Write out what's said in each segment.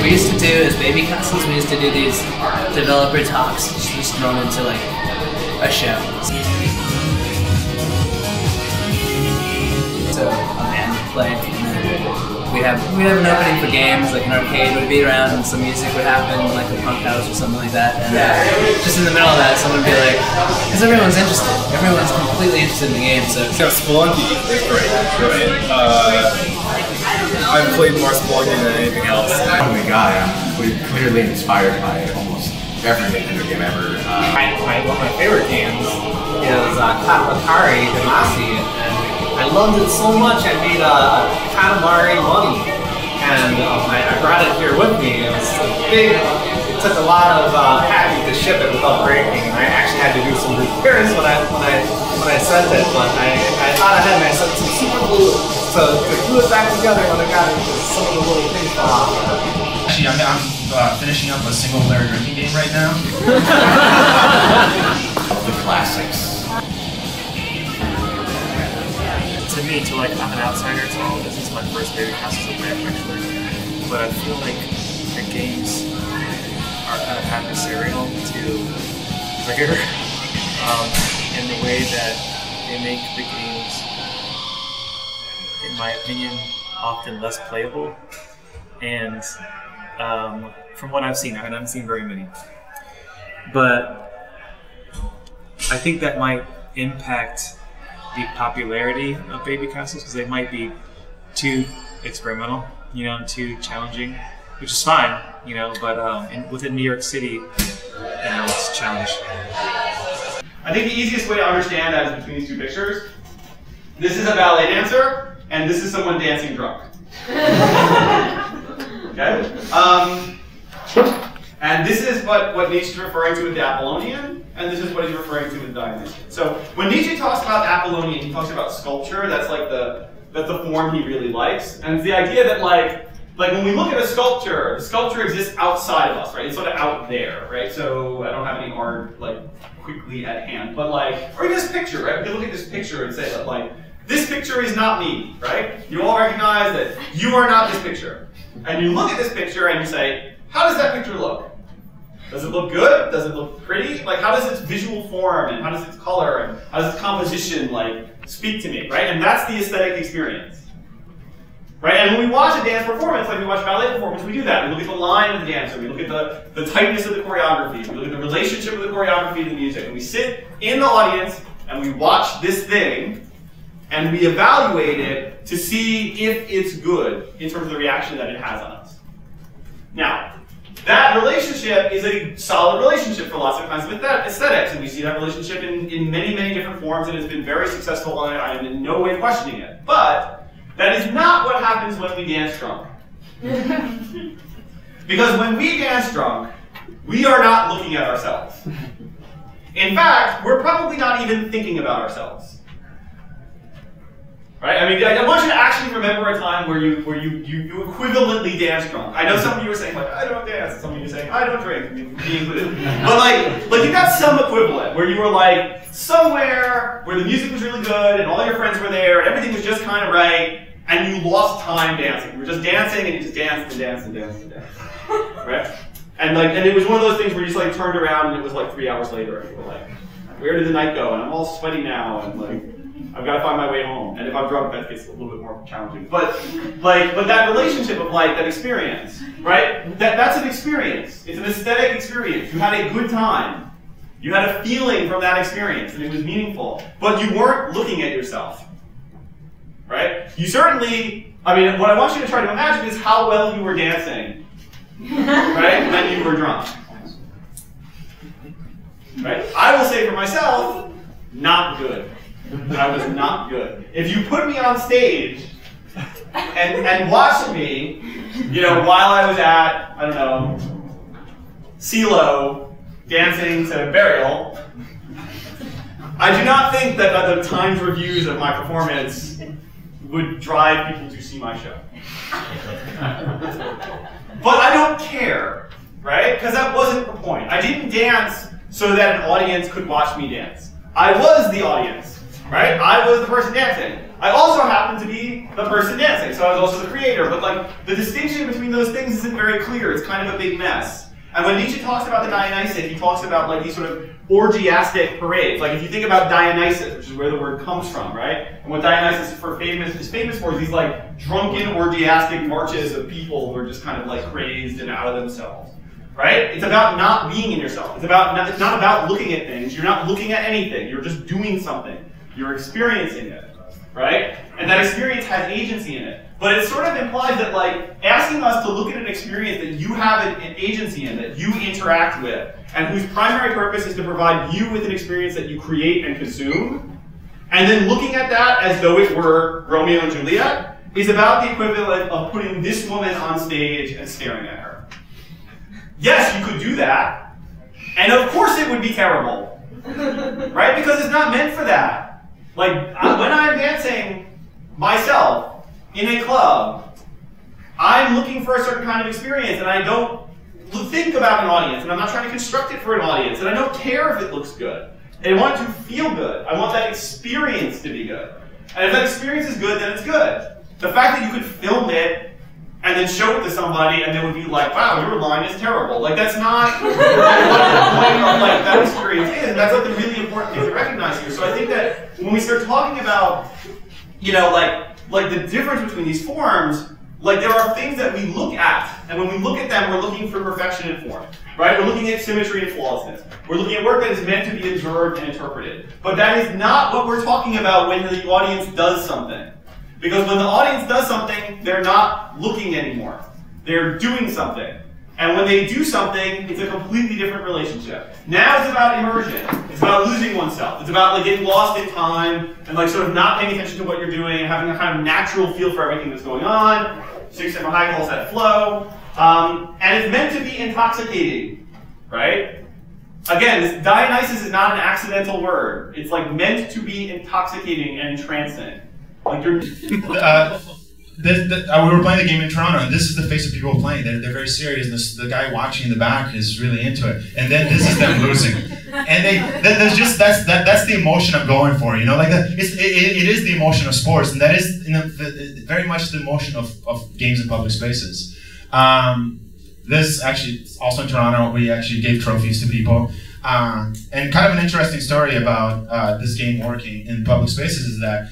we used to do as Babycastles, we used to do these developer talks, just thrown into like a show. So a band would play, and we'd have an opening for games, like an arcade would be around, and some music would happen, like a punk house or something like that. And just in the middle of that, someone would be like, because everyone's interested, everyone's completely interested in the game. So Spelunky is great. I've played more Spelunky than anything else. Oh my god, I'm clearly inspired by almost every Nintendo game ever. One of my favorite games is Katamari Damacy, and I loved it so much I made a Katamari money, and I brought it here with me. It was big. It took a lot of packing to ship it without breaking, and I actually had to do some repairs when I sent it. But I thought ahead and I sent some super glue to glue it back together when I got it, because some of the little things fell off. Actually, I'm finishing up a single-player drinking game right now. The classics. To me, I'm an outsider to all this. This is my first Babycastles event, actually. But I feel like the games are kind of adversarial to Rigor in the way that they make the games, in my opinion, often less playable. And from what I've seen, I haven't seen very many, but I think that might impact the popularity of Babycastles, because they might be too experimental, you know, too challenging, which is fine, you know, but within New York City, you know, it's a challenge. I think the easiest way to understand that is between these two pictures. This is a ballet dancer, and this is someone dancing drunk. Okay? And this is what Nietzsche's referring to with the Apollonian, and this is what he's referring to with Dionysius. So when Nietzsche talks about Apollonian, he talks about sculpture. That's like that's the form he really likes. And it's the idea that like when we look at a sculpture, the sculpture exists outside of us, right? It's sort of out there, right? So I don't have any art like quickly at hand, but like, or even this picture, right? We can look at this picture and say that like, this picture is not me, right? You all recognize that you are not this picture. And you look at this picture and you say, how does that picture look? Does it look good? Does it look pretty? Like, how does its visual form and how does its color and how does its composition like speak to me, right? And that's the aesthetic experience, right? And when we watch a dance performance, like we watch ballet performance, we do that. We look at the line of the dancer, we look at the tightness of the choreography, we look at the relationship of the choreography to the music, and we sit in the audience and we watch this thing and we evaluate it to see if it's good in terms of the reaction that it has on us. Now, that relationship is a solid relationship for lots of kinds of aesthetics, and we see that relationship in many, many different forms, and it's been very successful, and I am in no way questioning it. But that is not what happens when we dance drunk. Because when we dance drunk, we are not looking at ourselves. In fact, we're probably not even thinking about ourselves. Right? I mean, I want you to actually remember a time where you equivalently dance drunk. I know some of you are saying like, I don't dance. Some of you are saying, I don't drink. Me included. But like you got some equivalent where you were like somewhere where the music was really good and all your friends were there and everything was just kind of right, and you lost time dancing. You were just dancing and you just danced and danced and danced and danced. Right? And it was one of those things where you just like turned around and it was like 3 hours later and you were like, where did the night go? And I'm all sweaty now and like, I've got to find my way home. And if I'm drunk, that gets a little bit more challenging. But that relationship of like that experience, right? That's an experience. It's an aesthetic experience. You had a good time. You had a feeling from that experience, and it was meaningful. But you weren't looking at yourself, right? You certainly, I mean, what I want you to try to imagine is how well you were dancing, right? When you were drunk, right? I will say for myself, not good. I was not good. If you put me on stage and watched me, you know, while I was at, I don't know, CeeLo dancing to Burial, I do not think that the Times reviews of my performance would drive people to see my show. But I don't care, right? Because that wasn't the point. I didn't dance so that an audience could watch me dance. I was the audience. Right? I was the person dancing. I also happened to be the person dancing, so I was also the creator. But like the distinction between those things isn't very clear. It's kind of a big mess. And when Nietzsche talks about the Dionysic, he talks about like these sort of orgiastic parades. Like if you think about Dionysus, which is where the word comes from, right? And what Dionysus is famous for is these like drunken orgiastic marches of people who are just kind of like crazed and out of themselves. Right? It's about not being in yourself. It's not about looking at things. You're not looking at anything. You're just doing something. You're experiencing it. Right? And that experience has agency in it. But it sort of implies that like asking us to look at an experience that you have an agency in, that you interact with, and whose primary purpose is to provide you with an experience that you create and consume, and then looking at that as though it were Romeo and Juliet, is about the equivalent of putting this woman on stage and staring at her. Yes, you could do that, and of course it would be terrible, right? Because it's not meant for that. Like, when I'm dancing myself in a club, I'm looking for a certain kind of experience, and I don't think about an audience, and I'm not trying to construct it for an audience, and I don't care if it looks good. I want it to feel good. I want that experience to be good. And if that experience is good, then it's good. The fact that you could film it and then show it to somebody, and they would be like, wow, your line is terrible. Like, that's not what the point of like, that experience is. And that's like the really important thing to recognize here. So I think that when we start talking about, you know, like the difference between these forms, like there are things that we look at, and when we look at them, we're looking for perfection in form, right? We're looking at symmetry and flawlessness. We're looking at work that is meant to be observed and interpreted. But that is not what we're talking about when the audience does something. Because when the audience does something, they're not looking anymore. They're doing something. And when they do something, it's a completely different relationship. Now it's about immersion. It's about losing oneself. It's about like getting lost in time and like sort of not paying attention to what you're doing and having a kind of natural feel for everything that's going on. 6 Sigma High calls that flow. And it's meant to be intoxicating, right? Again, this Dionysus is not an accidental word. It's like meant to be intoxicating and entrancing. Like you're we were playing the game in Toronto, and this is the face of people playing. They're very serious. The guy watching in the back is really into it, and then this is them losing. And that's the emotion I'm going for. You know, like it is the emotion of sports, and that is very much the emotion of games in public spaces. This actually also in Toronto, we actually gave trophies to people. And kind of an interesting story about this game working in public spaces is that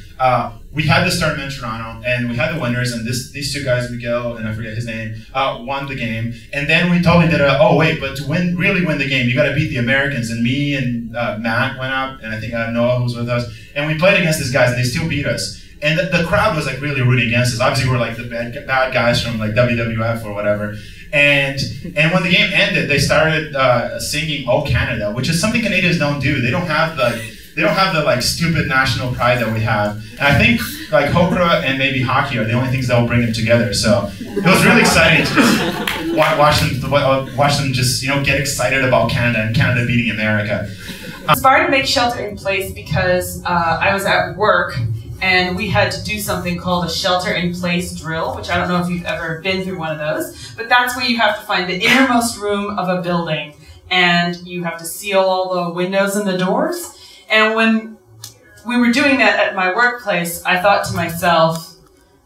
we had this tournament in Toronto, and we had the winners, and these two guys, Miguel and I forget his name, won the game. And then we totally did oh wait, but to really win the game, you got to beat the Americans. And me and Matt went up, and I think Noah who was with us, and we played against these guys, and they still beat us. And the crowd was like really rooting against us. Obviously, we're like the bad guys from like WWF or whatever. And when the game ended, they started singing "Oh Canada," which is something Canadians don't do. They don't have the like stupid national pride that we have. And I think like Hokra and maybe hockey are the only things that will bring them together. So it was really exciting to just watch them just get excited about Canada and Canada beating America. I inspired to make Shelter in Place because I was at work. And we had to do something called a shelter-in-place drill, which I don't know if you've ever been through one of those, but that's where you have to find the innermost room of a building, and you have to seal all the windows and the doors. And when we were doing that at my workplace, I thought to myself,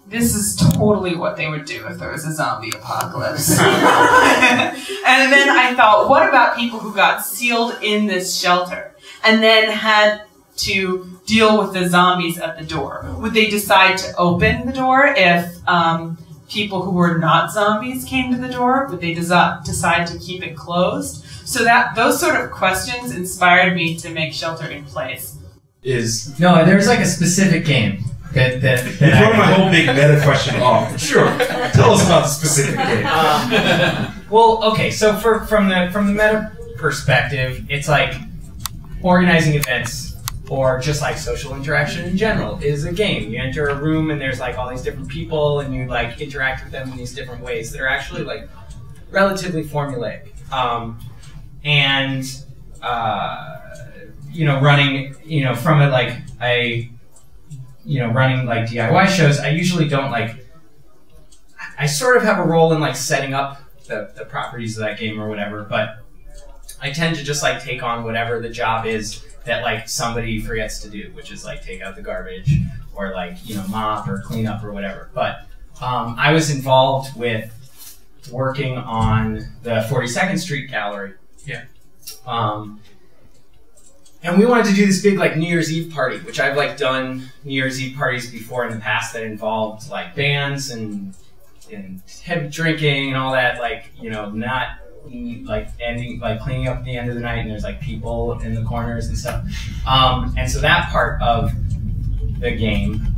this is totally what they would do if there was a zombie apocalypse. And then I thought, what about people who got sealed in this shelter and then had to deal with the zombies at the door? Would they decide to open the door if people who were not zombies came to the door? Would they decide to keep it closed? So those sort of questions inspired me to make Shelter in Place. No, there's like a specific game that you throw my whole big meta question off. Sure, tell us about the specific game. Well, okay, so from the meta perspective, it's like organizing events, or just like social interaction in general, is a game. You enter a room and there's like all these different people and you like interact with them in these different ways that are actually like relatively formulaic. Running, from running like DIY shows, I usually don't I sort of have a role in like setting up the properties of that game or whatever, but I tend to just like take on whatever the job is that like somebody forgets to do, which is like take out the garbage or like, you know, mop or clean up or whatever. But I was involved with working on the 42nd Street Gallery. Yeah. And we wanted to do this big like New Year's Eve party, which I've like done New Year's Eve parties before in the past that involved like bands and heavy drinking and all that, like, you know, not like ending, like cleaning up at the end of the night and there's like people in the corners and stuff. And so that part of the game,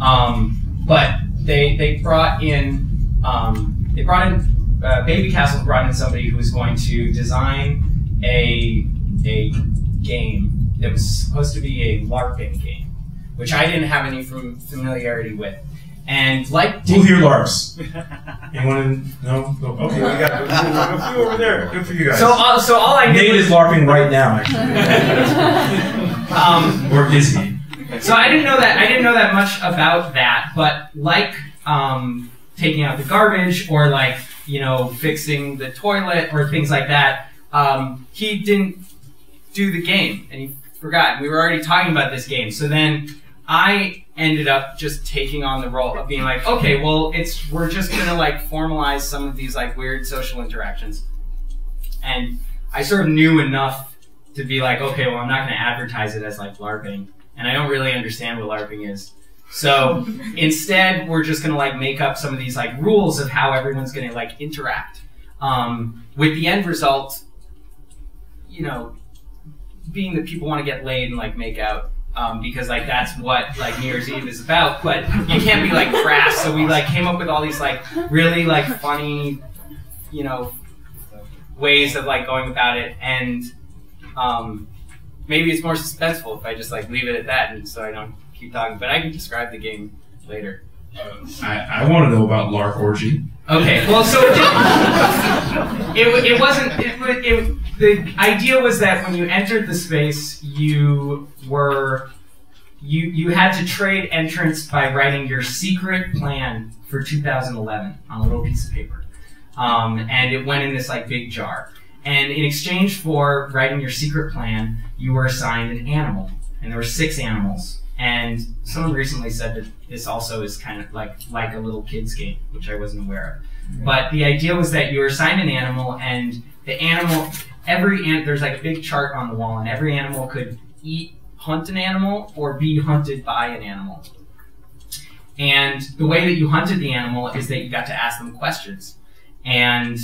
but they brought in, Babycastles brought in somebody who was going to design a game that was supposed to be a LARPing game, which I didn't have any familiarity with. And like we'll hear LARPs. Anyone? No? Okay, we got a few over there. Good for you guys. So all I did Nate is LARPing right now, actually. Or is he? So I didn't know that much about that, but like taking out the garbage or like, you know, fixing the toilet or things like that, he didn't do the game and he forgot. We were already talking about this game. So then I ended up just taking on the role of being like, okay, well, we're just gonna like formalize some of these like weird social interactions. And I sort of knew enough to be like, okay, well, I'm not gonna advertise it as like LARPing. And I don't really understand what LARPing is. So instead, we're just gonna like make up some of these like rules of how everyone's gonna like interact. With the end result, you know, being that people want to get laid and like make out, because like that's what like New Year's Eve is about. But you can't be like crass. So we like came up with all these like really like funny, you know, ways of like going about it. And maybe it's more suspenseful if I just like leave it at that, and so I don't keep talking. But I can describe the game later. I want to know about LARP Orgy. Okay, well, so it wasn't. The idea was that when you entered the space, you had to trade entrance by writing your secret plan for 2011 on a little piece of paper, and it went in this like big jar. And in exchange for writing your secret plan, you were assigned an animal, and there were 6 animals. And someone recently said that this also is kind of like a little kid's game, which I wasn't aware of. But the idea was that you were assigned an animal, and the animal, there's like a big chart on the wall, and every animal could hunt an animal or be hunted by an animal. And the way that you hunted the animal is that you got to ask them questions. And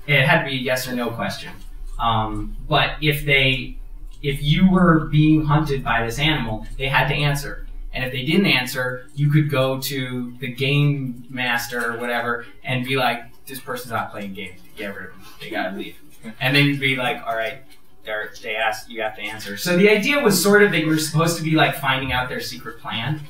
it had to be a yes or no question. But if you were being hunted by this animal, they had to answer. And if they didn't answer, you could go to the game master or whatever and be like, this person's not playing games. Get rid of them. They gotta leave. And then you'd be like, all right, they asked, you have to answer. So the idea was sort of that you were supposed to be like finding out their secret plan.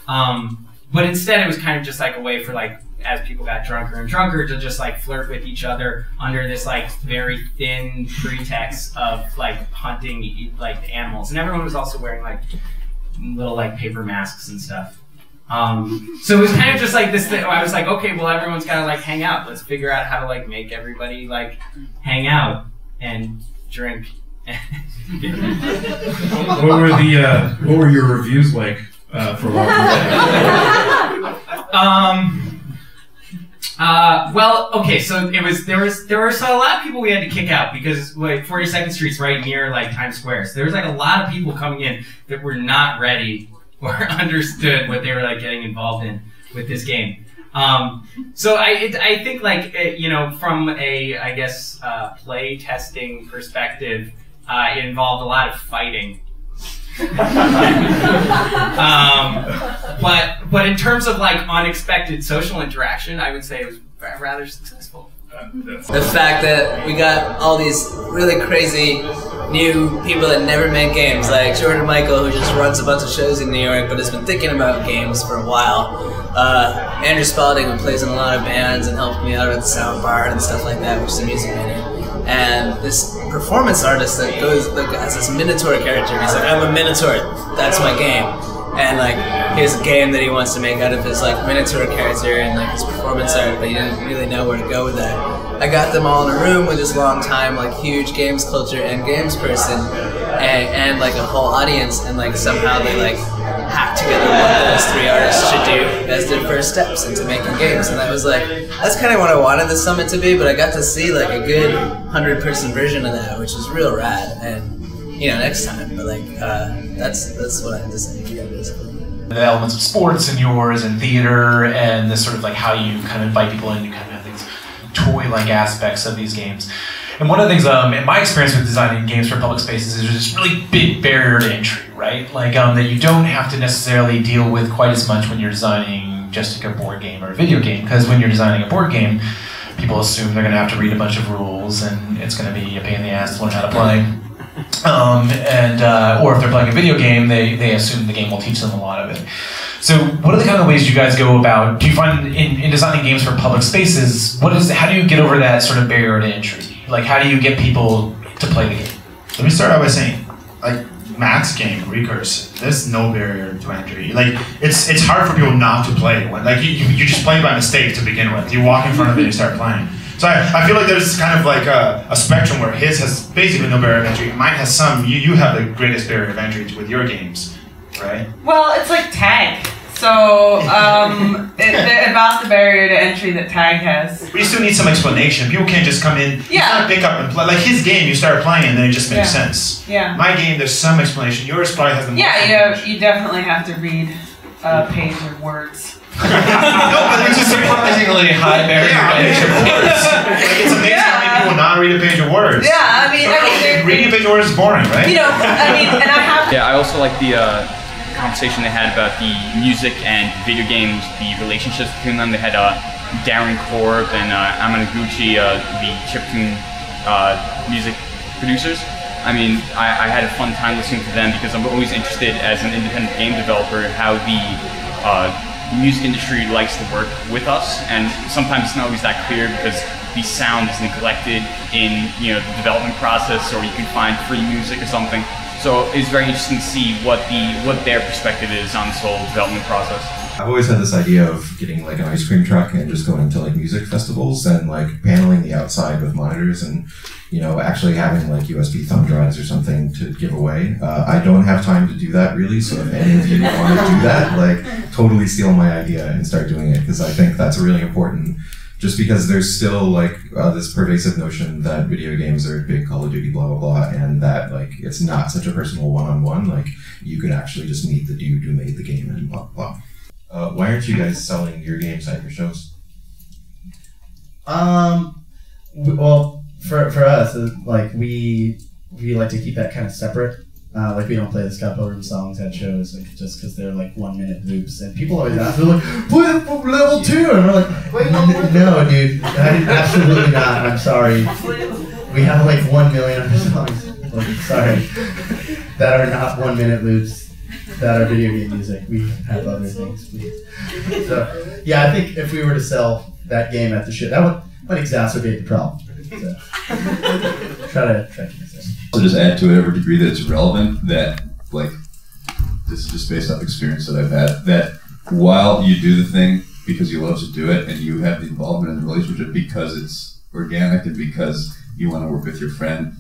But instead it was kind of just like a way for like, as people got drunker and drunker, to just like flirt with each other under this like very thin pretext of like hunting like animals. And everyone was also wearing like little like paper masks and stuff. So it was kind of just like this thing. I was like, okay, well, everyone's gotta like hang out. Let's figure out how to like make everybody like hang out and drink. What were your reviews like for well, okay, so there were a lot of people we had to kick out because like 42nd Street's right near like Times Square. So there was like a lot of people coming in that were not ready or understood what they were like getting involved in with this game. So I think like you know, from a I guess play testing perspective, it involved a lot of fighting. But in terms of like unexpected social interaction, I would say it was rather successful. The fact that we got all these really crazy new people that never made games, like Jordan Michael, who just runs a bunch of shows in New York but has been thinking about games for a while. Andrew Spalding, who plays in a lot of bands and helped me out with the sound bar and stuff like that, which is a music video. And this performance artist that has this Minotaur character. He's like, I'm a Minotaur, that's my game. And like, he has a game that he wants to make out of his like Minotaur character and like his performance art, but he didn't really know where to go with that. I got them all in a room with this long time, like huge games culture and games person, and like a whole audience, and like somehow they like hack together what those 3 artists should do as their first steps into making games. And that was like, that's kind of what I wanted the summit to be, but I got to see like a good 100-person version of that, which is real rad. And you know, next time, but like, that's what I had to say, yeah, basically. The elements of sports in yours and theater and this sort of like how you kind of invite people in, you kind of have these toy-like aspects of these games. And one of the things, in my experience with designing games for public spaces, is there's this really big barrier to entry, right? Like that you don't have to necessarily deal with quite as much when you're designing just like a board game or a video game, because when you're designing a board game, people assume they're going to have to read a bunch of rules and it's going to be a pain in the ass to learn how to play. Or if they're playing a video game, they assume the game will teach them a lot of it. So what are the kind of ways you guys go about, do you find in designing games for public spaces, how do you get over that sort of barrier to entry? Like, how do you get people to play the game? Let me start out by saying, like, Matt's game, Recurse, there's no barrier to entry. Like, it's hard for people not to play. Like, you just play by mistake to begin with. You walk in front of it and you start playing. So I feel like there's kind of like a spectrum where his has basically no barrier of entry. Mine has some. You have the greatest barrier of entry with your games, right? Well, it's like tag. So about the barrier to entry that tag has. But you still need some explanation. People can't just come in. Yeah. You can't pick up and play. Like his game, you start playing and then it just makes sense. Yeah. My game, there's some explanation. Yours probably has the most. Yeah, you definitely have to read a page of words. No, but it's a surprisingly high barrier to entry words. Like it's amazing how many people not read a page of words. Yeah, I mean reading a page of words is boring, right? You know, I mean, and I have. Yeah, I also like the conversation they had about the music and video games, the relationships between them. They had Darren, Korb, and Anamanaguchi, the chiptune music producers. I mean, I had a fun time listening to them because I'm always interested as an independent game developer how the music industry likes to work with us, and sometimes it's not always that clear because the sound is neglected in the development process, or you can find free music or something. So it's very interesting to see what their perspective is on this whole development process. I've always had this idea of getting like an ice cream truck and just going to like music festivals and like paneling the outside with monitors and actually having like USB thumb drives or something to give away. I don't have time to do that really, so if any of you want to do that, like totally steal my idea and start doing it, because I think that's really important. Just because there's still like this pervasive notion that video games are big Call of Duty blah blah blah, and that like it's not such a personal one-on-one. Like you could actually just meet the dude who made the game and blah blah. Why aren't you guys selling your games at your shows? Well, for us, like we like to keep that kind of separate. Like we don't play the Scott Pilgrim songs at shows, like, just because they're like 1-minute loops, and people always ask, they're like, "Play it from level 2," and we're like, "No, dude, absolutely not. I'm sorry. We have like 1 million other songs. Like, sorry, that are not 1-minute loops. That are video game music. We have other things, please." So yeah, I think if we were to sell that game at the show, that might exacerbate the problem. So try to keep it. So just add to whatever degree that it's relevant, that like this is just based off experience that I've had, that while you do the thing because you love to do it and you have the involvement in the relationship because it's organic and because you want to work with your friend,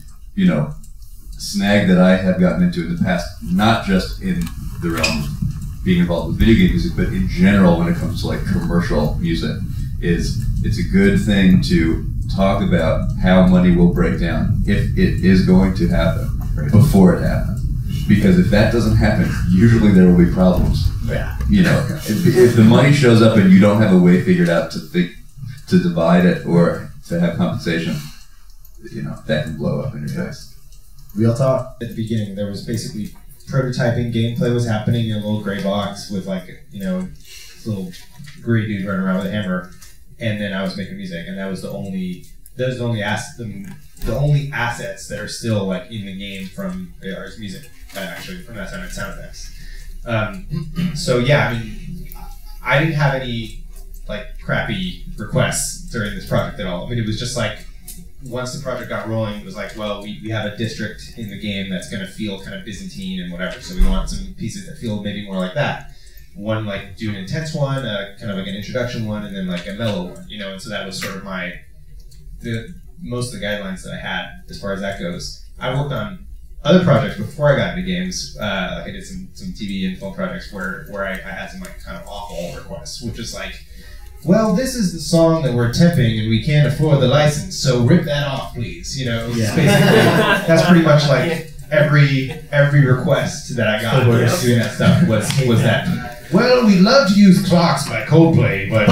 snag that I have gotten into in the past, not just in the realm of being involved with video game music, but in general when it comes to like commercial music, is it's a good thing to talk about how money will break down if it is going to happen before it happens. Because if that doesn't happen, usually there will be problems. Yeah. If the money shows up and you don't have a way figured out to divide it or to have compensation, that can blow up in your face. Real talk. At the beginning, there was basically prototyping, gameplay was happening in a little gray box with like, this little gray dude running around with a hammer. And then I was making music, and that was the only assets that are still like in the game from AR's music, actually from that time at sound effects. So yeah, I mean, I didn't have any like crappy requests during this project at all. I mean, it was just like once the project got rolling, it was like, well, we have a district in the game that's going to feel kind of Byzantine and whatever, so we want some pieces that feel maybe more like that. One, like, do an intense one, kind of like an introduction one, and then like a mellow one, and so that was sort of most of the guidelines that I had as far as that goes. I worked on other projects before I got into games. Like I did some TV and film projects where I had some like kind of awful requests, which is like, well, this is the song that we're temping and we can't afford the license, so rip that off, please. You know, Yeah. basically, that's pretty much like every request that I got doing that stuff was that. Well, we love to use Clocks by Coldplay, but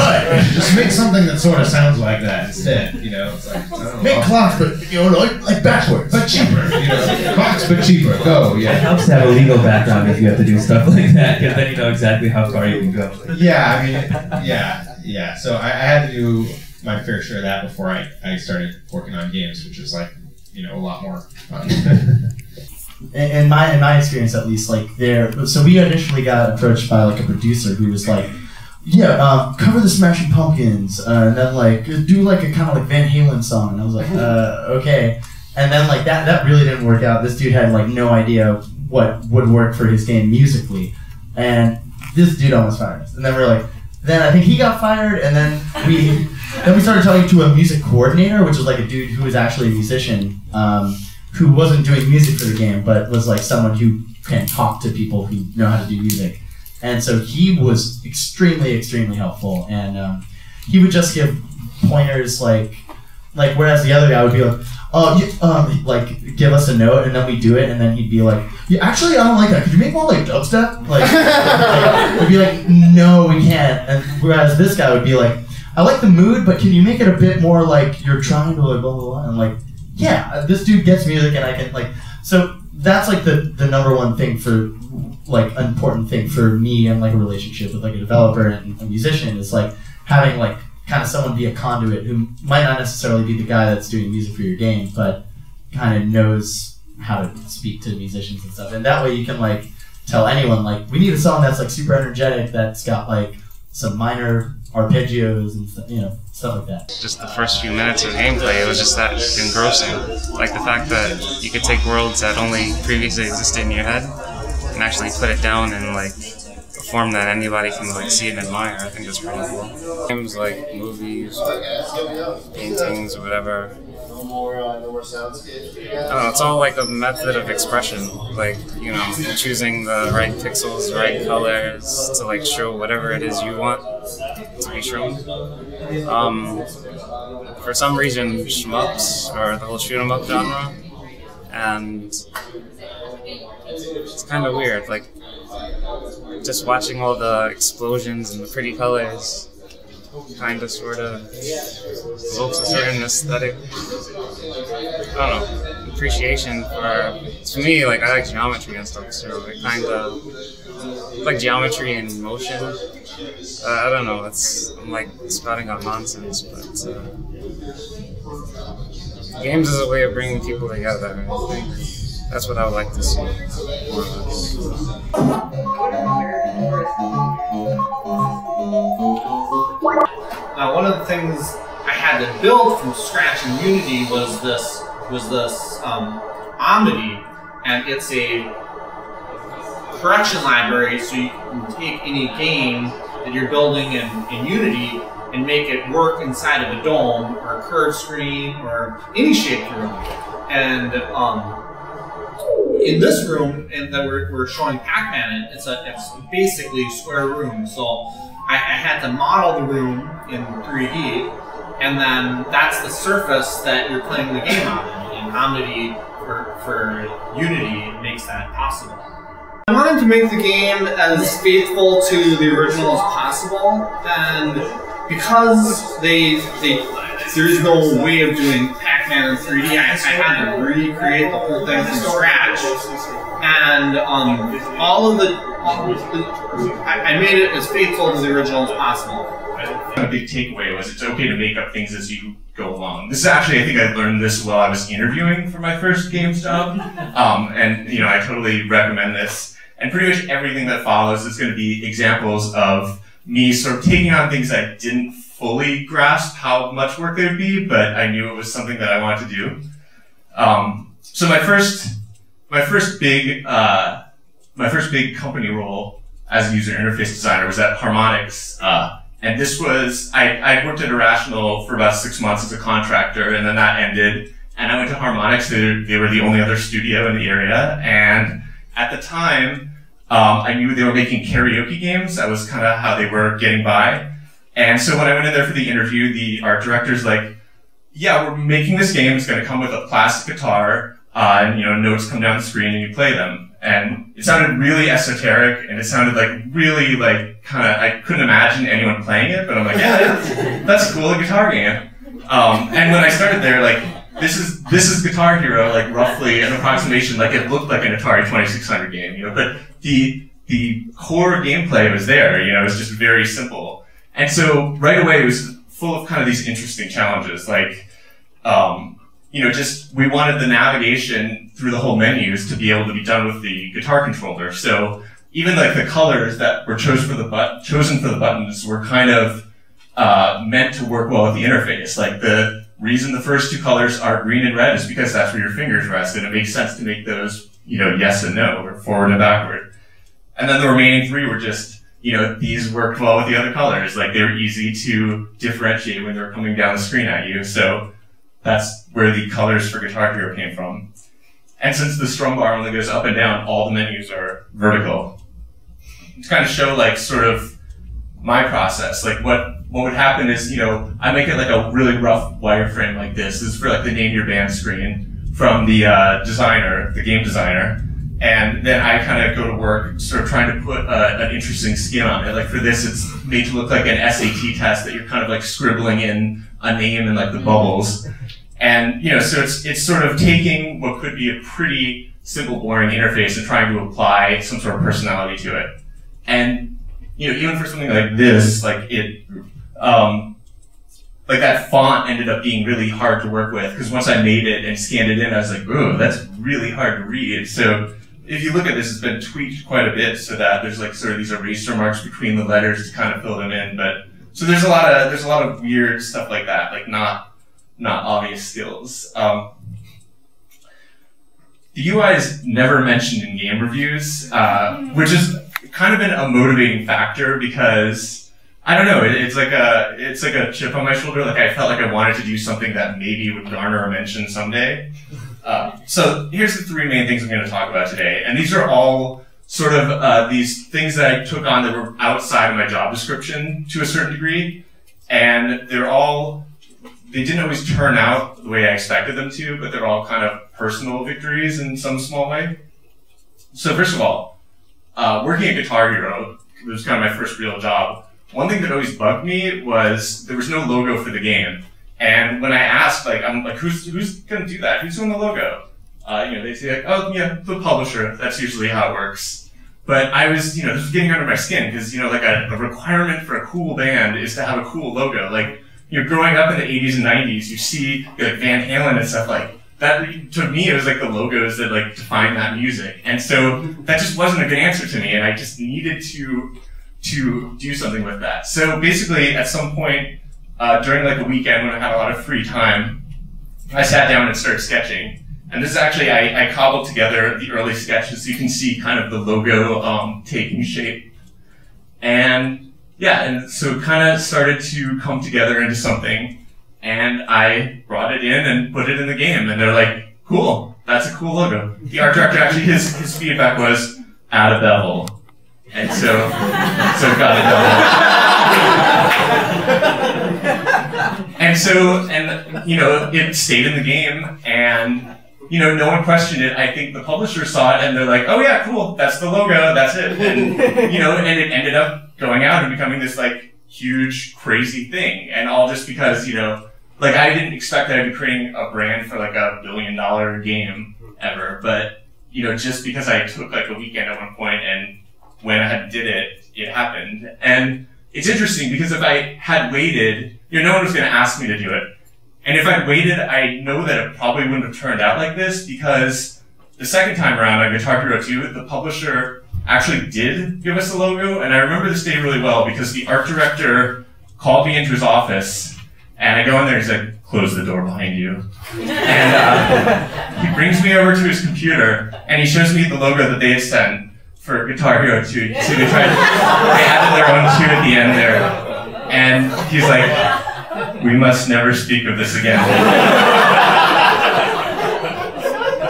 just make something that sort of sounds like that instead. You know, it's like make Clocks, but you know, like backwards, but cheaper. You know, Clocks but cheaper. Go, yeah. It helps to have a legal background if you have to do stuff like that, because then you know exactly how far you can go. Yeah, I mean, yeah. So I had to do my fair share of that before I started working on games, which was like, you know, a lot more fun. In my experience, at least, like so we initially got approached by like a producer who was like, yeah, cover the Smashing Pumpkins, and then like do like a kind of like Van Halen song, and I was like, okay, and then like that really didn't work out. This dude had like no idea what would work for his game musically, and this dude almost fired us. And then we're like, then I think he got fired, and then we started talking to a music coordinator, which was like a dude who was actually a musician. Who wasn't doing music for the game, but was like someone who can talk to people who know how to do music. And so he was extremely, extremely helpful. And he would just give pointers like whereas the other guy would be like, oh, like give us a note and then we do it, and then he'd be like, yeah, actually I don't like that. Could you make more like dubstep? Like, we'd be like, no, we can't. And whereas this guy would be like, I like the mood, but can you make it a bit more like you're trying to like blah blah blah? And like, yeah, this dude gets music and I can like, so that's like the number one thing for like important thing for me and like a relationship with like a developer and a musician is like having like kind of someone be a conduit who might not necessarily be the guy that's doing music for your game, but kind of knows how to speak to musicians and stuff. And that way you can like tell anyone like, we need a song that's like super energetic, that's got like some minor arpeggios and stuff, you know, stuff like that. Just the first few minutes of gameplay, it was just that engrossing. Like the fact that you could take worlds that only previously existed in your head and actually put it down in like a form that anybody can like see and admire. I think that's pretty cool. Games like movies, paintings, or whatever. I don't know, it's all like a method of expression, like, you know, choosing the right pixels, the right colors to like show whatever it is you want to be shown. For some reason, shmups or the whole shoot 'em up genre, and it's kind of weird, like just watching all the explosions and the pretty colors kind of sort of evokes a certain aesthetic, I don't know, appreciation for me, like I like geometry and stuff, so it kind of like geometry in motion. I don't know, I'm like spouting out nonsense, but games is a way of bringing people together. I think that's what I would like to see more of us. Now, one of the things I had to build from scratch in Unity was this Omnity, and it's a correction library, so you can take any game that you're building in Unity and make it work inside of a dome or a curved screen or any shaped room. And in this room that we're showing Pac-Man in, it's basically a square room. So I had to model the room in 3D, and then that's the surface that you're playing the game on. And Omnity for Unity makes that possible. I wanted to make the game as faithful to the original as possible, and because there is no way of doing Pac-Man in 3D, I had to recreate the whole thing from scratch. And I made it as faithful to the original as possible. A big takeaway was it's okay to make up things as you go along. This is actually, I think I learned this while I was interviewing for my first games job. And you know, I totally recommend this. And pretty much everything that follows is going to be examples of me sort of taking on things I didn't fully grasp how much work there would be, but I knew it was something that I wanted to do. So my first big company role as a user interface designer was at Harmonix, and this was I worked at Irrational for about 6 months as a contractor, and then that ended, and I went to Harmonix. They were the only other studio in the area, and at the time, I knew they were making karaoke games. That was kind of how they were getting by. And so when I went in there for the interview, the art director's like, yeah, we're making this game. It's going to come with a plastic guitar, and notes come down the screen and you play them. And it sounded really esoteric, and it sounded like really like I couldn't imagine anyone playing it, but I'm like, yeah, that's cool, a guitar game. And when I started there, like, this is Guitar Hero, like roughly an approximation, like it looked like an Atari 2600 game, but the core gameplay was there, it was just very simple. And so right away it was full of kind of these interesting challenges, like, just we wanted the navigation through the whole menus to be able to be done with the guitar controller. So even like the colors that were chosen for the buttons were kind of meant to work well with the interface. Like the reason the first two colors are green and red is because that's where your fingers rest, and it makes sense to make those, yes and no, or forward and backward. And then the remaining three were just, these worked well with the other colors. Like they were easy to differentiate when they were coming down the screen at you. So that's where the colors for Guitar Hero came from. And since the strum bar only goes up and down, all the menus are vertical. To kind of show like sort of my process, like what would happen is, I make it like a really rough wireframe like this. This is for like the name your band screen from the designer, the game designer. And then I kind of go to work sort of trying to put an interesting skin on it. Like for this, it's made to look like an SAT test that you're kind of like scribbling in a name and like the bubbles. And, so it's sort of taking what could be a pretty simple, boring interface and trying to apply some sort of personality to it. And, even for something like this, like like that font ended up being really hard to work with, because once I made it and scanned it in, I was like, oh, that's really hard to read. So if you look at this, it's been tweaked quite a bit so that there's like sort of these eraser marks between the letters to kind of fill them in. But so there's a lot of weird stuff like that, like not obvious skills. The UI is never mentioned in game reviews, which is kind of been a motivating factor, because I don't know, it's like a chip on my shoulder. Like I felt like I wanted to do something that maybe would garner a mention someday. So here's the three main things I'm going to talk about today, and these are all sort of these things that I took on that were outside of my job description to a certain degree, and they didn't always turn out the way I expected them to, but they're all kind of personal victories in some small way. So first of all, working at Guitar Hero, it was kind of my first real job. One thing that always bugged me was there was no logo for the game. And when I asked, I'm like, who's going to do that? Who's doing the logo? They say like, oh yeah, the publisher. That's usually how it works. But I was, this was getting under my skin, because, like a requirement for a cool band is to have a cool logo. Like, growing up in the 80s and 90s, you see like Van Halen and stuff like that. To me, it was like the logos that like define that music. And so that just wasn't a good answer to me, and I just needed to do something with that. So basically, at some point during like a weekend when I had a lot of free time, I sat down and started sketching. And this is actually, I cobbled together the early sketches so you can see kind of the logo taking shape. And yeah, and so it kind of started to come together into something, and I brought it in and put it in the game, and they're like, cool, that's a cool logo. The art director, actually, his feedback was, add a bevel. And so it got a bevel. And it stayed in the game, and no one questioned it. I think the publisher saw it, and they're like, oh yeah, cool, that's the logo, that's it. And, and it ended up going out and becoming this like huge, crazy thing. And all just because, like I didn't expect that I'd be creating a brand for like $1 billion game ever. But, just because I took like a weekend at one point, and when I did it, it happened. And it's interesting because if I had waited, no one was going to ask me to do it. And if I'd waited, I know that it probably wouldn't have turned out like this, because the second time around on Guitar Hero 2, the publisher actually did give us a logo, and I remember this day really well because the art director called me into his office, and I go in there and he's like, close the door behind you. And he brings me over to his computer, and he shows me the logo that they had sent for Guitar Hero 2. So they added their own 2 at the end there, and he's like, we must never speak of this again.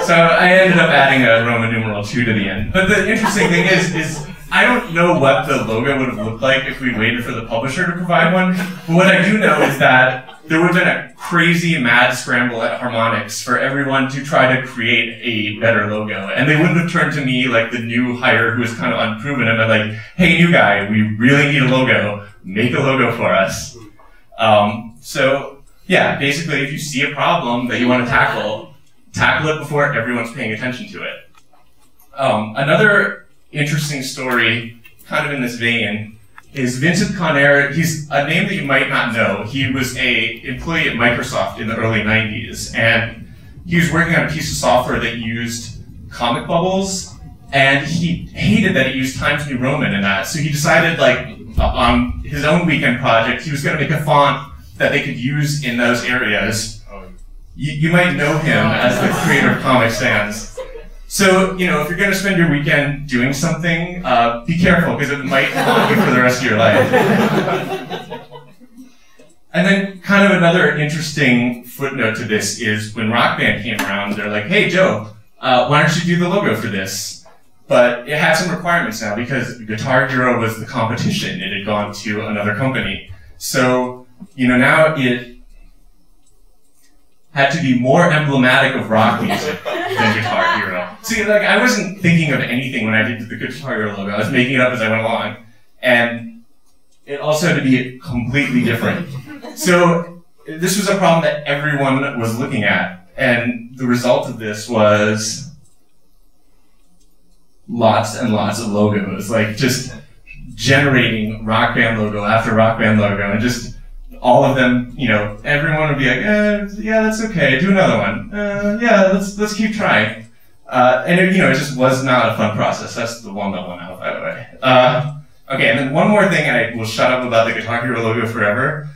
So I ended up adding a Roman numeral 2 to the end. But the interesting thing is I don't know what the logo would have looked like if we waited for the publisher to provide one. But what I do know is that there would have been a crazy mad scramble at Harmonix for everyone to try to create a better logo. And they wouldn't have turned to me like the new hire who was kind of unproven and been like, hey, new guy, we really need a logo. Make a logo for us. So yeah, basically if you see a problem that you want to tackle it before everyone's paying attention to it. Another interesting story, kind of in this vein, is Vincent Conner. He's a name that you might not know. He was an employee at Microsoft in the early 90s, and he was working on a piece of software that used comic bubbles, and he hated that it used Times New Roman in that, so he decided, like, on his own weekend project, he was going to make a font that they could use in those areas. You might know him as the creator of Comic Sans. So, you know, if you're going to spend your weekend doing something, be careful, because it might haunt you for the rest of your life. And then kind of another interesting footnote to this is when Rock Band came around, they're like, hey, Joe, why don't you do the logo for this? But it had some requirements now, because Guitar Hero was the competition. It had gone to another company. So, you know, now it had to be more emblematic of rock music than Guitar Hero. See, like, I wasn't thinking of anything when I did the Guitar Hero logo. I was making it up as I went along. And it also had to be completely different. So this was a problem that everyone was looking at. And the result of this was lots and lots of logos. Like, just generating Rock Band logo after Rock Band logo, and just all of them, you know, everyone would be like, yeah, that's okay, do another one. Yeah, let's keep trying. And it, you know, it just was not a fun process. That's the one that went out, by the way. Okay, and then one more thing, and I will shut up about the Guitar Hero logo forever.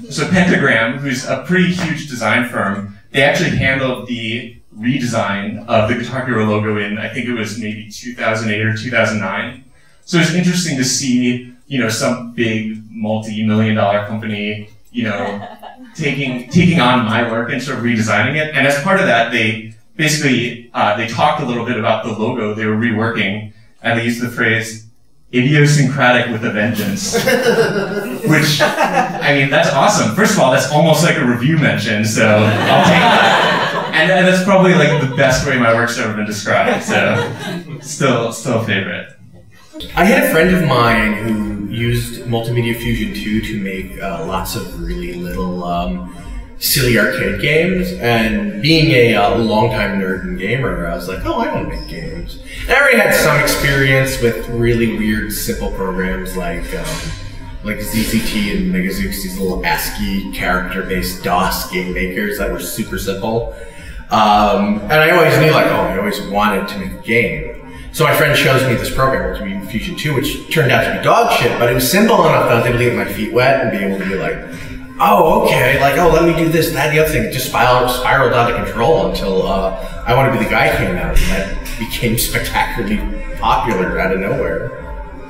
So Pentagram, who's a pretty huge design firm, they actually handled the redesign of the Guitar Hero logo in, I think it was maybe 2008 or 2009. So it's interesting to see, you know, some big multi-million-dollar company, you know, taking on my work and sort of redesigning it. And as part of that, they basically, they talked a little bit about the logo they were reworking, and they used the phrase, idiosyncratic with a vengeance. Which, I mean, that's awesome. First of all, that's almost like a review mention, so I'll take that. And that's probably like the best way my work's ever been described, so still a favorite. I had a friend of mine who used Multimedia Fusion 2 to make lots of really little silly arcade games, and being a longtime nerd and gamer, I was like, oh, I want to make games. And I already had some experience with really weird, simple programs like ZZT and Megazooks, these little ASCII character-based DOS game makers that were super simple. And I always knew, like, oh, I always wanted to make a game. So my friend shows me this program, Multimedia Fusion 2, which turned out to be dog shit, but it was simple enough that I was able to get my feet wet and be able to be like, oh, okay, like, oh, let me do this, that, the other thing. It just spiraled out of control until I Want to Be the Guy came out, and that became spectacularly popular out of nowhere.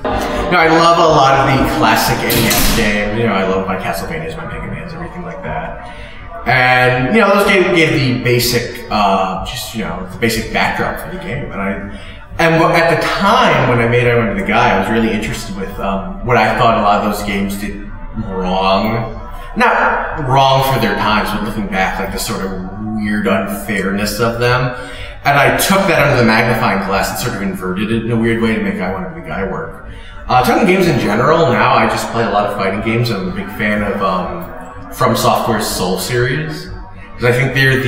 You know, I love a lot of the classic NES games. You know, I love my Castlevanias, my Mega Mans, everything like that. And, you know, those gave the basic, just, you know, the basic backdrop for the game. And at the time when I made I Want to Be the Guy, I was really interested with what I thought a lot of those games did wrong. Not wrong for their times, but looking back, like the sort of weird unfairness of them. And I took that under the magnifying glass and sort of inverted it in a weird way to make I Want to Be the Guy work. Talking games in general, now I just play a lot of fighting games. I'm a big fan of From Software's Soul series. Because I think they're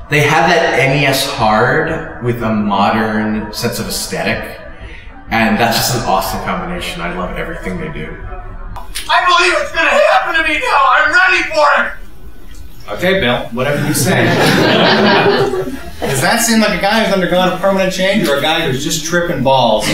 they have that NES hard with a modern sense of aesthetic. And that's just an awesome combination. I love everything they do. I believe it's gonna happen to me now! I'm ready for it! Okay, Bill, whatever you say. Does that seem like a guy who's undergone a permanent change or a guy who's just tripping balls?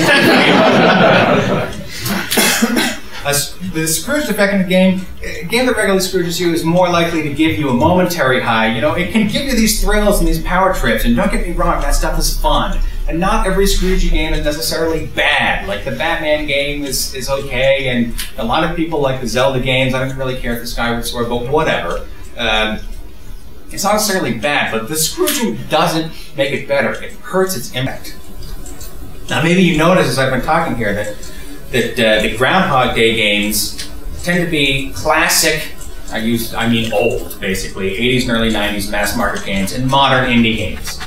The Scrooge effect in a game that regularly Scrooges you is more likely to give you a momentary high. You know, it can give you these thrills and these power trips, and don't get me wrong, that stuff is fun. And not every Scroogey game is necessarily bad. Like the Batman game is okay, and a lot of people like the Zelda games. I don't really care for Skyward Sword, but whatever. it's not necessarily bad, but the Scrooging doesn't make it better. It hurts its impact. Now, maybe you notice as I've been talking here that the Groundhog Day games tend to be classic, I mean old, basically, 80s and early 90s mass market games and modern indie games.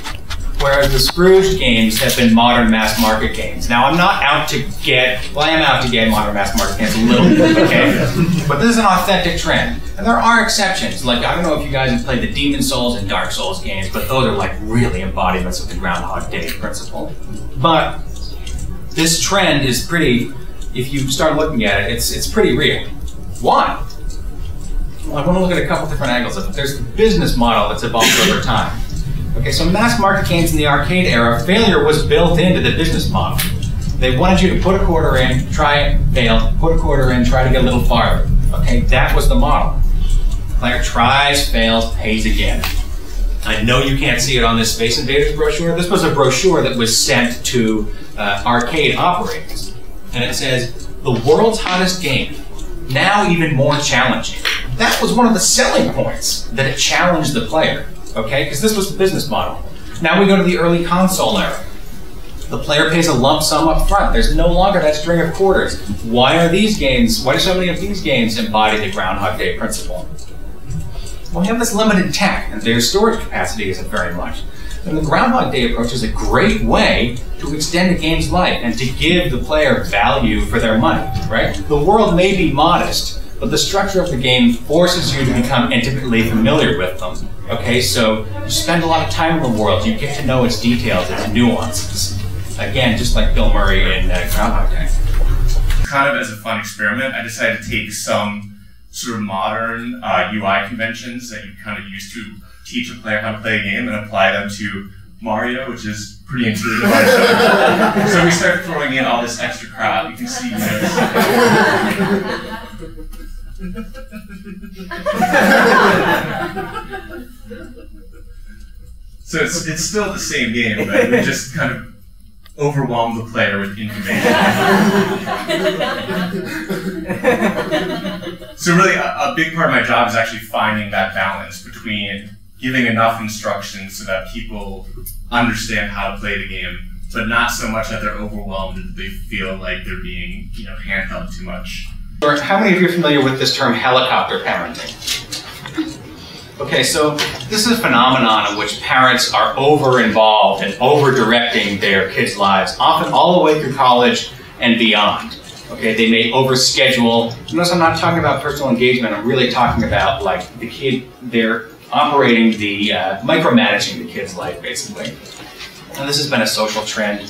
Whereas the Scrooge games have been modern mass market games. Now, I'm not out to get, well, I am out to get modern mass market games a little bit, okay? But this is an authentic trend. And there are exceptions. Like, I don't know if you guys have played the Demon Souls and Dark Souls games, but those are like really embodiments of the Groundhog Day principle. But this trend is pretty, if you start looking at it, it's pretty real. Why? Well, I want to look at a couple different angles of it. There's the business model that's evolved over time. Okay, so mass market games in the arcade era, failure was built into the business model. They wanted you to put a quarter in, try it, fail, put a quarter in, try to get a little farther. Okay, that was the model. Player tries, fails, pays again. I know you can't see it on this Space Invaders brochure. This was a brochure that was sent to arcade operators. And it says, the world's hottest game, now even more challenging. That was one of the selling points, that it challenged the player. Okay, because this was the business model. Now we go to the early console era. The player pays a lump sum up front. There's no longer that string of quarters. Why do so many of these games embody the Groundhog Day principle? Well, we have this limited tech, and their storage capacity isn't very much. And the Groundhog Day approach is a great way to extend a game's life and to give the player value for their money, right? The world may be modest, but the structure of the game forces you to become intimately familiar with them. Okay, so you spend a lot of time in the world, you get to know its details, its nuances. Again, just like Bill Murray in Groundhog Day. Kind of as a fun experiment, I decided to take some sort of modern UI conventions that you kind of use to teach a player how to play a game and apply them to Mario, which is pretty intuitive. So we start throwing in all this extra crap. You can see, so it's still the same game, but we just kind of overwhelm the player with information. So really, a big part of my job is actually finding that balance between giving enough instructions so that people understand how to play the game, but not so much that they're overwhelmed and they feel like they're being, handheld too much. How many of you are familiar with this term helicopter parenting? Okay, so this is a phenomenon in which parents are over-involved and over-directing their kids' lives, often all the way through college and beyond. Okay, they may over-schedule. Notice I'm not talking about personal engagement, I'm really talking about like the kid, they're operating the, micromanaging the kid's life, basically. And this has been a social trend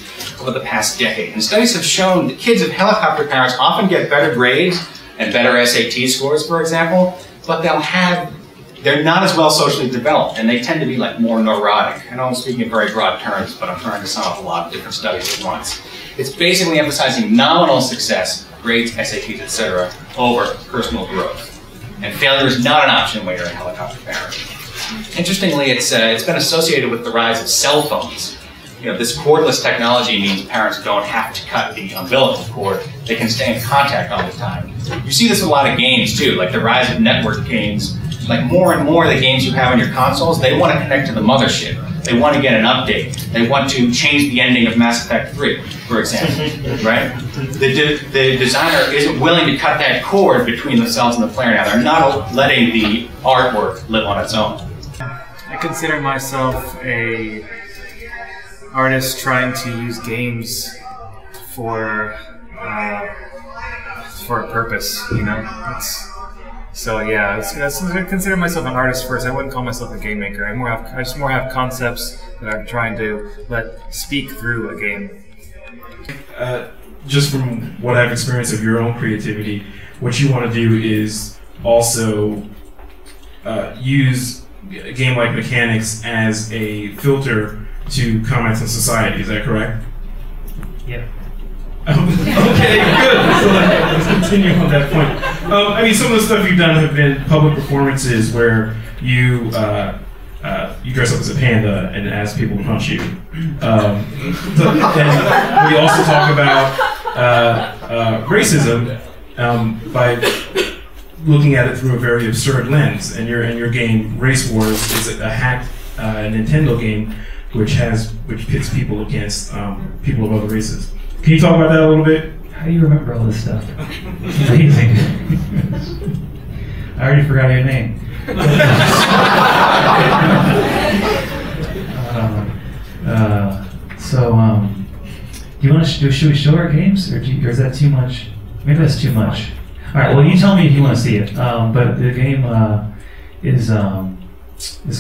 over the past decade. And studies have shown that kids of helicopter parents often get better grades and better SAT scores, for example, but they're not as well socially developed, and they tend to be like more neurotic. I know I'm speaking in very broad terms, but I'm trying to sum up a lot of different studies at once. It's basically emphasizing nominal success, grades, SATs, etc., over personal growth. And failure is not an option when you're a helicopter parent. Interestingly, it's been associated with the rise of cell phones. This cordless technology means parents don't have to cut the umbilical cord. They can stay in contact all the time. You see this in a lot of games too, like the rise of network games. Like more and more of the games you have on your consoles, they want to connect to the mothership. They want to get an update. They want to change the ending of Mass Effect 3, for example, right? The designer isn't willing to cut that cord between themselves and the player now. They're not letting the artwork live on its own. I consider myself a artist trying to use games for a purpose, So yeah, I consider myself an artist first. I wouldn't call myself a game maker. I just more have concepts that I'm trying to let speak through a game. Just from what I've experienced of your own creativity, what you want to do is also use game-like mechanics as a filter to comments on society. Is that correct? Yeah. Okay, good. So let's continue on that point. Some of the stuff you've done have been public performances where you dress up as a panda and ask people to punch you. And we also talk about racism by looking at it through a very absurd lens. And your game Race Wars is a hacked Nintendo game which pits people against people of other races. Can you talk about that a little bit? How do you remember all this stuff? It's amazing. I already forgot your name. Do you want to should we show our games, or is that too much? Maybe that's too much. All right. Well, you tell me if you want to see it. But the game is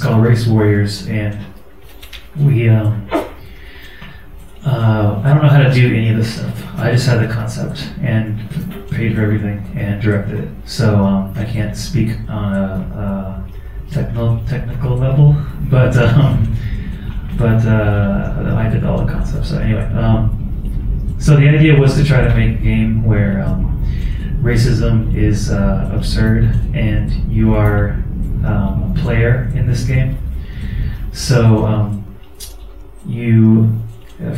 called Race Warriors, and we I don't know how to do any of this stuff. I just had the concept and paid for everything and directed it. So I can't speak on a technical level, but I did all the concepts. So anyway, so the idea was to try to make a game where racism is absurd and you are a player in this game. So you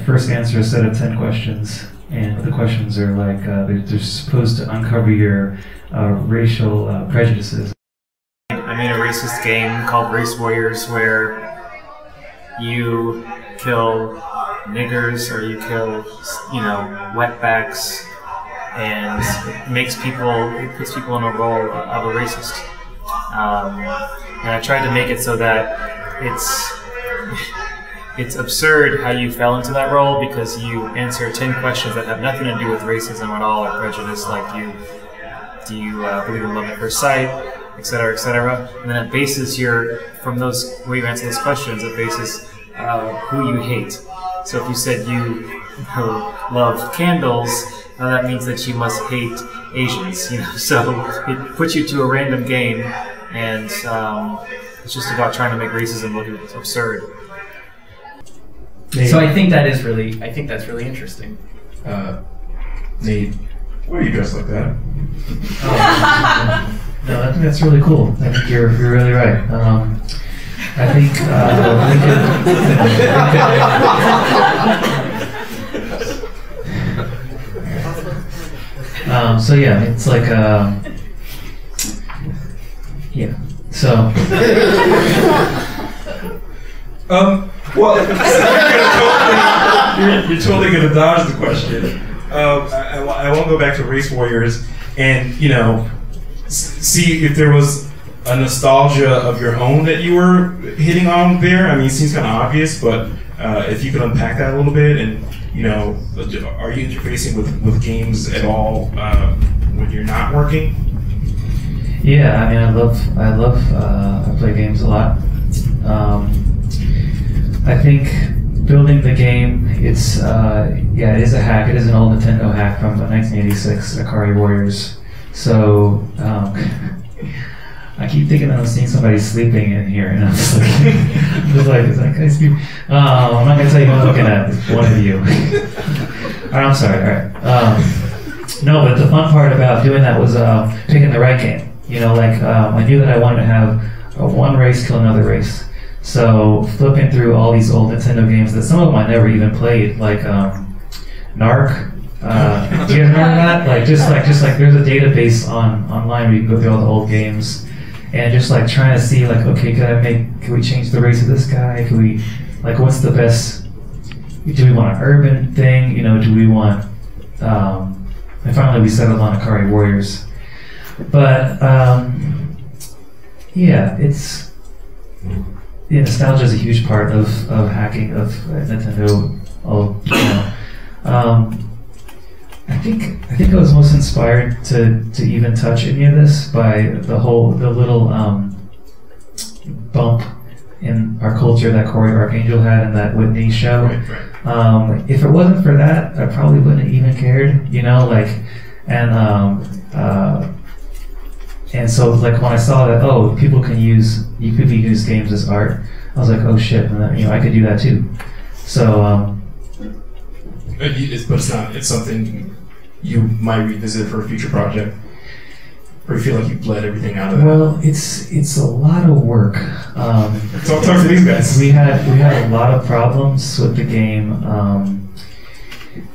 first answer a set of 10 questions, and the questions are like they're supposed to uncover your racial prejudices. I made a racist game called Race Warriors where you kill niggers or you kill, wetbacks, and it puts people in a role of a racist. And I tried to make it so that it's absurd how you fell into that role, because you answer 10 questions that have nothing to do with racism at all or prejudice, like do you believe in love at first sight, etc., etc. And then it bases from those where you answer those questions, it bases who you hate. So if you said you love candles, that means that you must hate Asians. So it puts you to a random game, and it's just about trying to make racism look absurd. So I think that's really interesting. Nate, why are you dressed like that? No, I think that's really cool. I think you're really right. I think so yeah, it's like yeah. So well, you're totally gonna dodge the question. I won't go back to Race Warriors and see if there was a nostalgia of your own that you were hitting on there. I mean, it seems kind of obvious, but if you could unpack that a little bit, and are you interfacing with games at all when you're not working? Yeah, I mean, I play games a lot. I think building the game, it is a hack. It is an old Nintendo hack from 1986, Akari Warriors. So I keep thinking that I'm seeing somebody sleeping in here, and I'm just like, can I sleep? I'm not gonna tell you who I'm looking at. It's one of you. All right, I'm sorry. All right. No, but the fun part about doing that was picking the right game. I knew that I wanted to have one race kill another race. So flipping through all these old Nintendo games that some of them I never even played, like Narc. Do you guys remember that? Just like there's a database online where you can go through all the old games, and just like trying to see okay, can we change the race of this guy? Can we what's the best? Do we want an urban thing? Do we want? And finally we settled on Akari Warriors, but yeah, nostalgia is a huge part of hacking of Nintendo. I think I was most inspired to even touch any of this by the little bump in our culture that Corey Archangel had in that Whitney show. Right. If it wasn't for that, I probably wouldn't have even cared. And so when I saw that, you could use games as art, I was like, oh shit, and I could do that too. So but it's something you might revisit for a future project, or you feel like you've bled everything out of it. Well, it's a lot of work. Talk to these guys. We had a lot of problems with the game.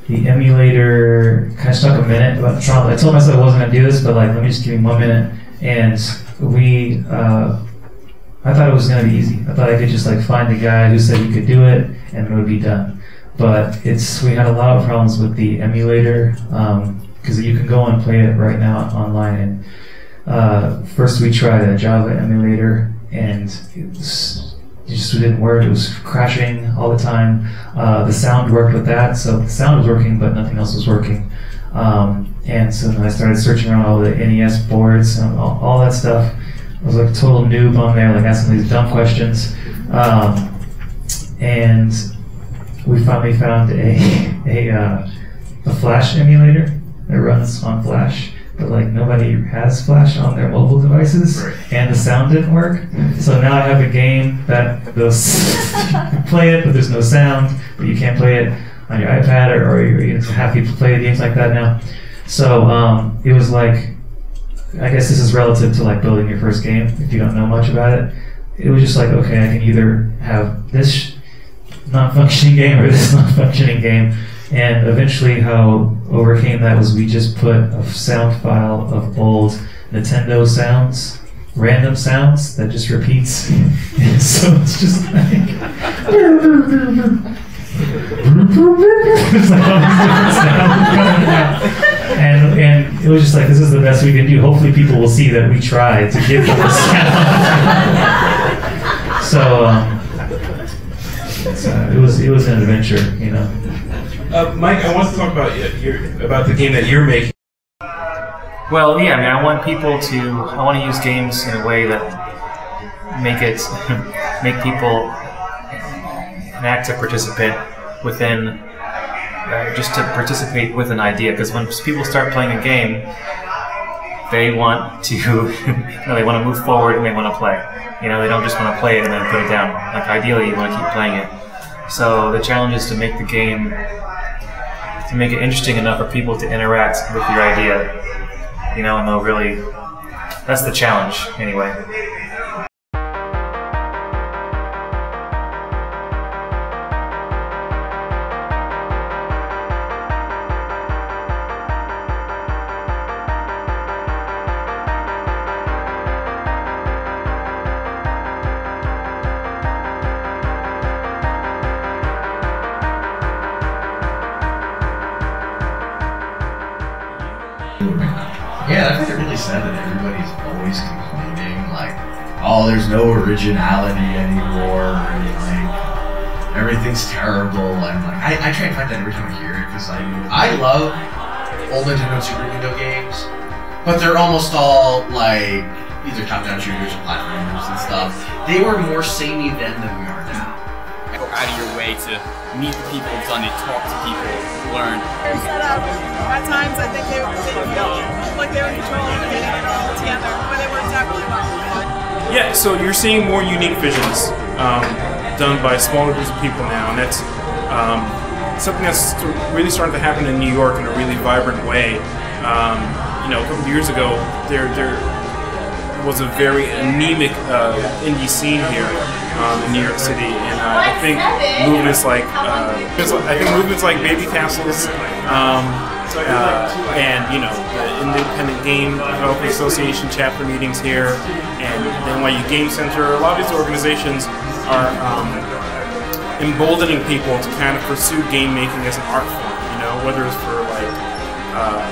The emulator kind of stuck a minute, but I told myself I wasn't gonna do this, but let me just give me 1 minute. And we, I thought it was going to be easy. I thought I could just like find the guy who said he could do it and it would be done. But we had a lot of problems with the emulator, because you can go and play it right now online. And first we tried a Java emulator, and it just didn't work. It was crashing all the time. The sound worked with that, so the sound was working, but nothing else was working. And so then I started searching around all the NES boards and all that stuff. I was like a total noob on there, like asking these dumb questions. And we finally found a Flash emulator that runs on Flash, but like nobody has Flash on their mobile devices, and the sound didn't work. So now I have a game that goes, you can play it, but there's no sound, but you can't play it on your iPad, or you have people play games like that now. So it was like, I guess this is relative to like building your first game if you don't know much about it. It was just like, okay, I can either have this non-functioning game or this non-functioning game. And eventually how overcame that was we just put a sound file of old Nintendo sounds, random sounds that just repeats. And so it's just like it's like all these different sounds coming out. And it was just like, this is the best we can do. Hopefully people will see that we tried to give them a sound. So it was an adventure, you know. Mike, I want to talk about the game that you're making. Well, yeah, I mean, I want to use games in a way that make people an active participant within, just to participate with an idea. Because when people start playing a game, they want to, they want to move forward and they want to play. You know, they don't just want to play it and then put it down. Like ideally, you want to keep playing it. So the challenge is to make the game, to make it interesting enough for people to interact with your idea. You know, and they'll really, that's the challenge anyway. Yeah, I find it really sad that everybody's always complaining, like, oh, there's no originality anymore, and like, everything's terrible, and like, I try and find that every time I hear it, because I love old Nintendo and Super Nintendo games, but they're almost all like, either top-down shooters or platformers and stuff. They were more samey then than we are now. Go out of your way to meet the people who've done it, talk to people, learn. At times, I think they felt like they were controlling and getting it all together, but it worked out really well. Yeah, so you're seeing more unique visions done by smaller groups of people now, and that's something that's really starting to happen in New York in a really vibrant way. You know, a couple of years ago, there was a very anemic indie scene here in New York City, and I think movements like Babycastles, and you know, the Independent Game Development Association chapter meetings here, and the NYU Game Center. A lot of these organizations are emboldening people to kind of pursue game making as an art form. You know, whether it's for like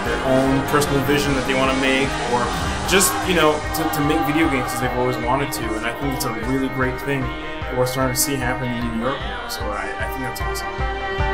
their own personal vision that they want to make, or just, you know, to make video games as they've always wanted to. And I think it's a really great thing that we're starting to see happen in New York now. So I think that's awesome.